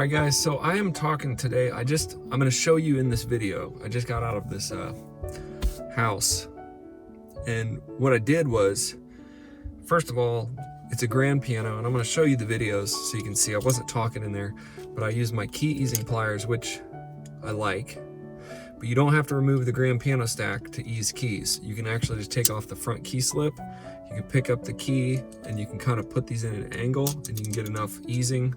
All right, guys, so I am talking today. I'm going to show you in this video. I just got out of this house, and what I did was, first of all, it's a grand piano, and I'm going to show you the videos so you can see. I wasn't talking in there, but I used my key easing pliers, which I like. But you don't have to remove the grand piano stack to ease keys. You can actually just take off the front key slip. You can pick up the key, and you can kind of put these in an angle, and you can get enough easing.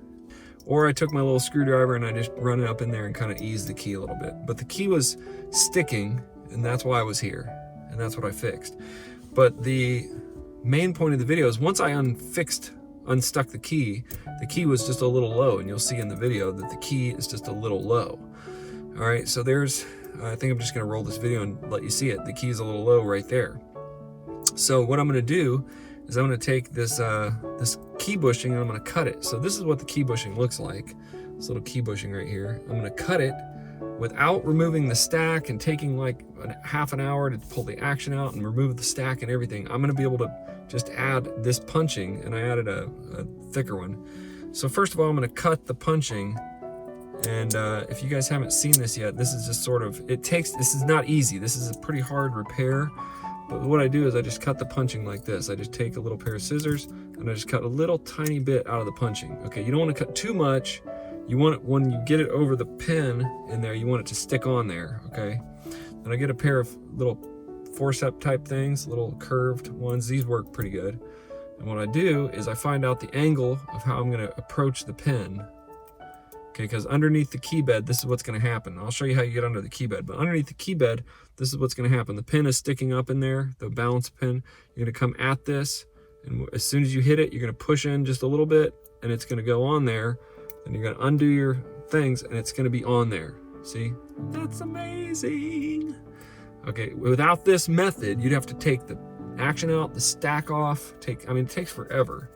Or I took my little screwdriver and I just run it up in there and kind of ease the key a little bit. But the key was sticking, and that's why I was here, and that's what I fixed. But the main point of the video is once I unstuck the key was just a little low, and you'll see in the video that the key is just a little low. All right, so there's, I think I'm just gonna roll this video and let you see it. The key is a little low right there. So what I'm gonna do is I'm gonna take this this key bushing and I'm gonna cut it. So this is what the key bushing looks like. This little key bushing right here. I'm gonna cut it without removing the stack and taking like half an hour to pull the action out and remove the stack and everything. I'm gonna be able to just add this punching, and I added a thicker one. So first of all, I'm gonna cut the punching. And if you guys haven't seen this yet, this is just sort of, this is not easy. This is a pretty hard repair. But what I do is I just cut the punching like this. I just take a little pair of scissors and I just cut a little tiny bit out of the punching. Okay, you don't want to cut too much. You want it, when you get it over the pin in there, you want it to stick on there, okay? Then I get a pair of little forceps type things, little curved ones. These work pretty good. And what I do is I find out the angle of how I'm gonna approach the pin. Okay, because underneath the key bed, this is what's going to happen. I'll show you how you get under the key bed, but underneath the key bed, this is what's going to happen. The pin is sticking up in there, the balance pin. You're going to come at this, and as soon as you hit it, you're going to push in just a little bit, and it's going to go on there, and you're going to undo your things, and it's going to be on there. See? That's amazing. Okay, without this method, you'd have to take the action out, the stack off. It takes forever.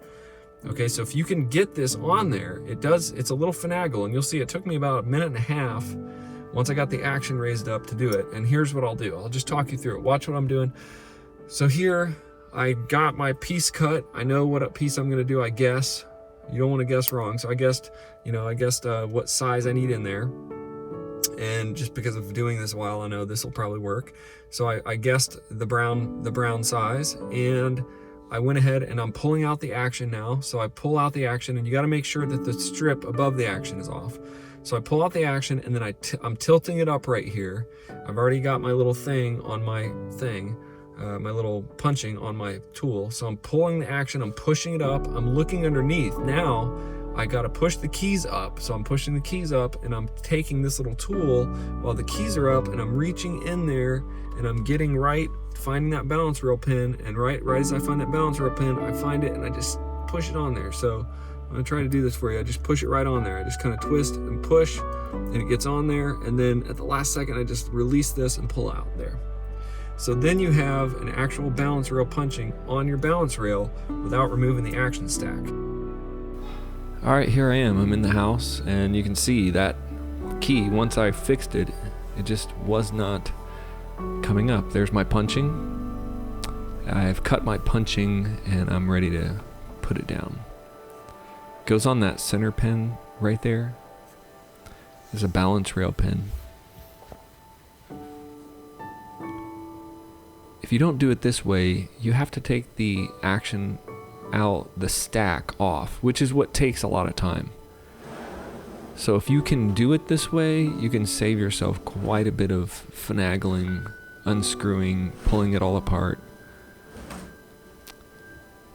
Okay, so if you can get this on there, it's a little finagle, and you'll see it took me about 1.5 minutes once I got the action raised up to do it. And here's what I'll do. I'll just talk you through it. Watch what I'm doing. So here, I got my piece cut. I know what piece I'm gonna do, I guess. You don't wanna guess wrong. So I guessed what size I need in there. And just because of doing this a while, I know this will probably work. So I guessed the brown size, and I went ahead and I'm pulling out the action now. So I pull out the action, and you got to make sure that the strip above the action is off. So I pull out the action, and then I'm tilting it up right here. I've already got my little thing on my thing, my little punching on my tool. So I'm pulling the action, I'm pushing it up, I'm looking underneath. Now I got to push the keys up. So I'm pushing the keys up, and I'm taking this little tool while the keys are up, and I'm reaching in there, and I'm getting finding that balance rail pin, and right as I find that balance rail pin, I find it and I just push it on there. So I'm gonna try to do this for you. I just push it right on there. I just kind of twist and push, and it gets on there, and then at the last second I just release this and pull out there. So then you have an actual balance rail punching on your balance rail without removing the action stack. All right, here I am. I'm in the house, and you can see that key, once I fixed it, it just was not coming up. There's my punching. I've cut my punching, and I'm ready to put it down. Goes on that center pin right there. There's a balance rail pin. If you don't do it this way, you have to take the action out, the stack off, which is what takes a lot of time. So if you can do it this way, you can save yourself quite a bit of finagling, unscrewing, pulling it all apart.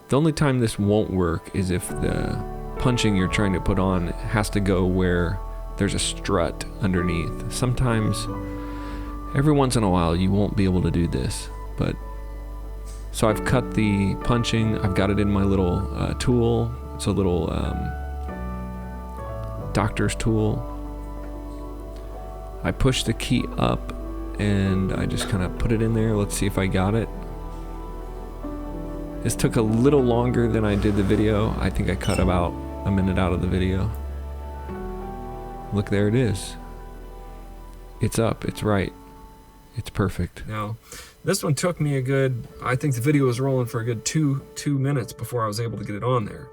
The only time this won't work is if the punching you're trying to put on has to go where there's a strut underneath. Sometimes, every once in a while, you won't be able to do this. So I've cut the punching, I've got it in my little tool. It's a little doctor's tool. I push the key up, and I just kind of put it in there. Let's see if I got it. This took a little longer than I did the video. I think I cut about 1 minute out of the video. Look, there it is. It's up, it's right. It's perfect. Now, this one took me I think the video was rolling for a good two minutes before I was able to get it on there.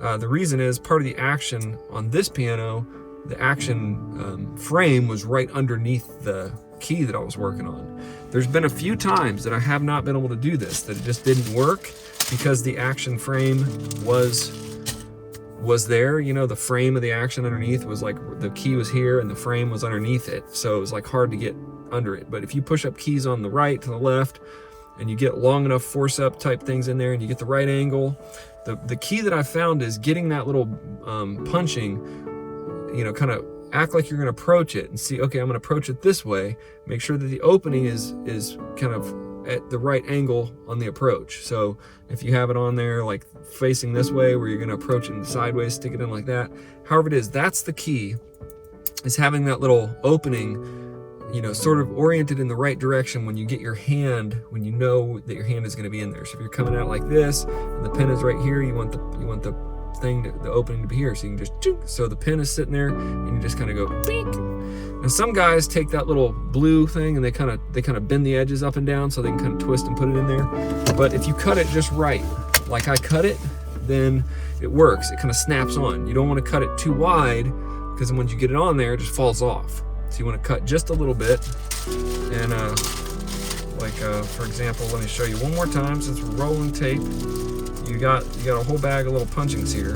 The reason is part of the action on this piano the action frame was right underneath the key that I was working on. There's been a few times that I have not been able to do this, that it just didn't work because the action frame was there, you know, the frame of the action underneath was like, the key was here and the frame was underneath it. So it was like hard to get under it. But if you push up keys on the right to the left and you get long enough force up type things in there and you get the right angle, the key that I found is getting that little punching, you know, kind of act like you're going to approach it and see, okay, I'm going to approach it this way. Make sure that the opening is kind of at the right angle on the approach. So if you have it on there like facing this way where you're going to approach it sideways, stick it in like that. However it is, that's the key, is having that little opening, you know, sort of oriented in the right direction when you get your hand, when you know that your hand is going to be in there. So if you're coming out like this and the pin is right here, you want the thing, the opening to be here, so you can just so the pin is sitting there and you just kind of go beep. Now some guys take that little blue thing and they kind of bend the edges up and down so they can kind of twist and put it in there. But if you cut it just right, like I cut it, then it works. It kind of snaps on. You don't want to cut it too wide because then once you get it on there, it just falls off. So you want to cut just a little bit. And for example, let me show you one more time since we're rolling tape. You got a whole bag of little punchings here,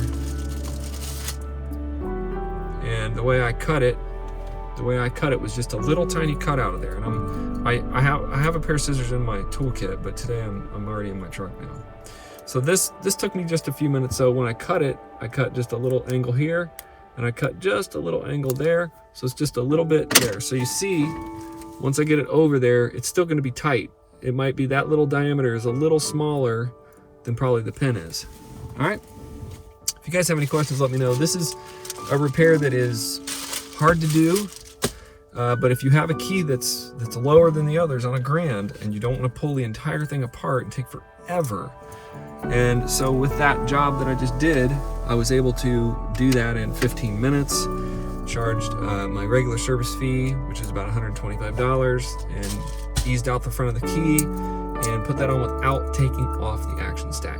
and the way I cut it was just a little tiny cut out of there. And I have a pair of scissors in my toolkit, but today I'm already in my truck now. So this took me just a few minutes. So when I cut it, I cut just a little angle here, and I cut just a little angle there. So it's just a little bit there. So you see, once I get it over there, it's still going to be tight. It might be that little diameter is a little smaller than probably the pin is. All right. If you guys have any questions, let me know. This is a repair that is hard to do, but if you have a key that's lower than the others on a Grand and you don't want to pull the entire thing apart and take forever. And so with that job that I just did, I was able to do that in 15 minutes, charged my regular service fee, which is about $125, and eased out the front of the key and put that on without taking off the action stack.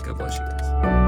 God bless you guys.